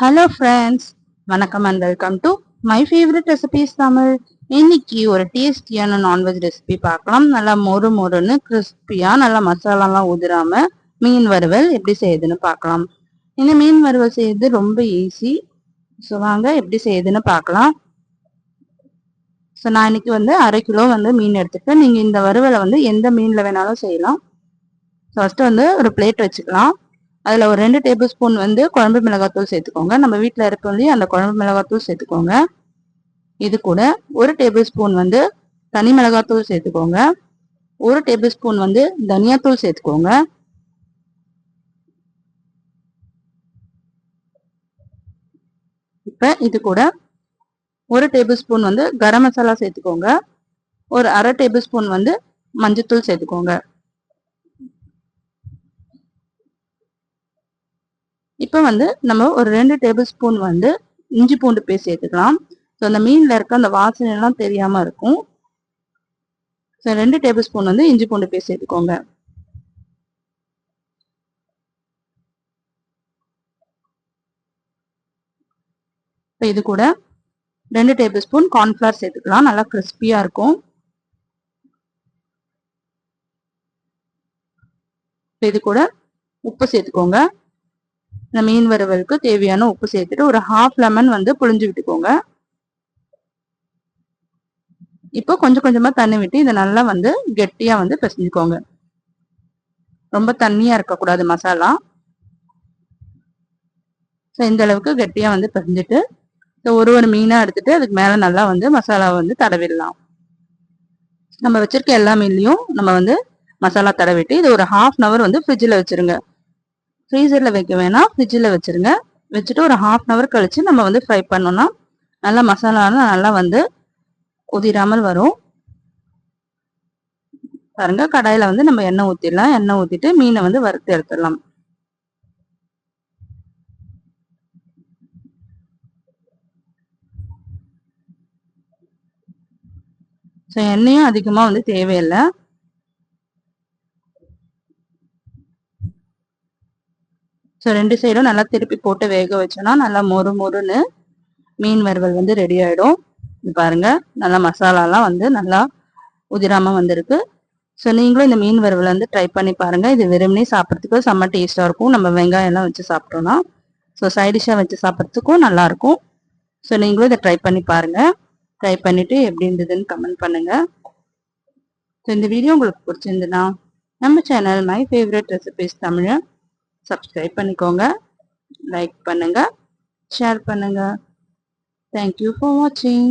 Hello friends, வணக்கம் and welcome to my favourite recipes Tamil. இன்னைக்கு ஒரு டேஸ்டியான நான்வெஜ் ரெசிபி பார்க்கலாம். நல்லா மொறு மொறுன்னு கிறிஸ்பியா, நல்லா மசாலாலாம் உதிராம மீன் வறுவல் எப்படி செய்யுதுன்னு பார்க்கலாம். இந்த மீன் வறுவல் செய்யுது ரொம்ப ஈஸி. ஸோ வாங்க எப்படி செய்யுதுன்னு பார்க்கலாம். ஸோ நான் இன்னைக்கு வந்து 1/2 கிலோ வந்து மீன் எடுத்துட்டு நீங்க இந்த வறுவலை வந்து எந்த மீன்ல வேணாலும் செய்யலாம். ஃபர்ஸ்ட் வந்து ஒரு பிளேட் வச்சுக்கலாம். அதுல ஒரு 2 டேபிள் ஸ்பூன் வந்து குழம்பு மிளகாத்தூள் சேர்த்துக்கோங்க. நம்ம வீட்டில் இருப்போம் இல்லையா, அந்த குழம்பு மிளகாத்தூள் சேர்த்துக்கோங்க. இது கூட 1 டேபிள் ஸ்பூன் வந்து தனி மிளகாத்தூள் சேர்த்துக்கோங்க. 1 டேபிள் ஸ்பூன் வந்து தனியாத்தூள் சேர்த்துக்கோங்க. இப்ப இது கூட 1 டேபிள் ஸ்பூன் வந்து கரம் மசாலா சேர்த்துக்கோங்க. ஒரு 1/2 டேபிள் ஸ்பூன் வந்து மஞ்சத்தூள் சேர்த்துக்கோங்க. இப்போ வந்து நம்ம ஒரு 2 டேபிள் ஸ்பூன் வந்து இஞ்சி பூண்டு பேஸ்ட் சேர்த்துக்கலாம். ஸோ அந்த மீனில் இருக்க அந்த வாசனை எல்லாம் தெரியாம இருக்கும். ஸோ 2 டேபிள் ஸ்பூன் வந்து இஞ்சி பூண்டு பேஸ்ட் சேர்த்துக்கோங்க. இப்போ இது கூட 2 டேபிள் ஸ்பூன் கார்ன்ஃபிளவர் சேர்த்துக்கலாம். நல்லா கிறிஸ்பியா இருக்கும். இப்போ இது கூட உப்பு சேர்த்துக்கோங்க. இந்த மீன் வறுவலுக்கு தேவையான உப்பு சேர்த்துட்டு ஒரு 1/2 லெமன் வந்து புழிஞ்சு விட்டுக்கோங்க. இப்போ கொஞ்சம் கொஞ்சமா தண்ணி விட்டு இதை நல்லா வந்து கெட்டியா வந்து பிசைஞ்சுக்கோங்க. ரொம்ப தண்ணியா இருக்கக்கூடாது மசாலா. இந்த அளவுக்கு கெட்டியா வந்து பிசைஞ்சிட்டு ஒரு மீனா எடுத்துட்டு அதுக்கு மேல நல்லா வந்து மசாலா வந்து தடவிடலாம். நம்ம வச்சிருக்க எல்லா மீன்லயும் நம்ம வந்து மசாலா தடவிட்டு இது ஒரு 1/2 hour வந்து ஃப்ரிட்ஜில் வச்சிருங்க. ஃப்ரீசர்ல வைக்க வேணாம், ஃப்ரிட்ஜில் வச்சிருங்க. வச்சுட்டு ஒரு 1/2 hour கழிச்சு நம்ம வந்து ஃப்ரை பண்ணோம்னா நல்லா மசாலா நல்லா வந்து உதிராமல் வரும். பாருங்க, கடாயில வந்து நம்ம எண்ணெய் ஊத்திடலாம். எண்ணெய் ஊத்திட்டு மீனை வந்து வறுத்து எடுத்துடலாம். எண்ணெயும் அதிகமா வந்து தேவையில்லை. ரெண்டு சைடும் நல்லா திருப்பி போட்டு வேக வச்சோம்னா நல்லா மொறு மொறுன்னு மீன் வறுவல் வந்து ரெடி ஆயிடும். இது பாருங்க, நல்லா மசாலாலாம் வந்து நல்லா உதிராம வந்திருக்கு. நீங்களும் இந்த மீன் வறுவல் வந்து ட்ரை பண்ணி பாருங்க. இது வெறுமனே சாப்பிட்றதுக்கு செம்ம டேஸ்டா இருக்கும். நம்ம வெங்காயம் எல்லாம் வச்சு சாப்பிட்டோம்னா சைட் டிஷ்ஷா வச்சு சாப்பிட்றதுக்கும் நல்லா இருக்கும். நீங்களும் இதை ட்ரை பண்ணி பாருங்க. ட்ரை பண்ணிட்டு எப்படி இருந்ததுன்னு கமெண்ட் பண்ணுங்க. இந்த வீடியோ உங்களுக்கு பிடிச்சிருந்துன்னா நம்ம சேனல் மை ஃபேவரட் ரெசிபிஸ் தமிழை சப்ஸ்கிரைப் பண்ணிக்கோங்க, லைக் பண்ணுங்க, ஷேர் பண்ணுங்க. தேங்க்யூ ஃபார் வாட்சிங்.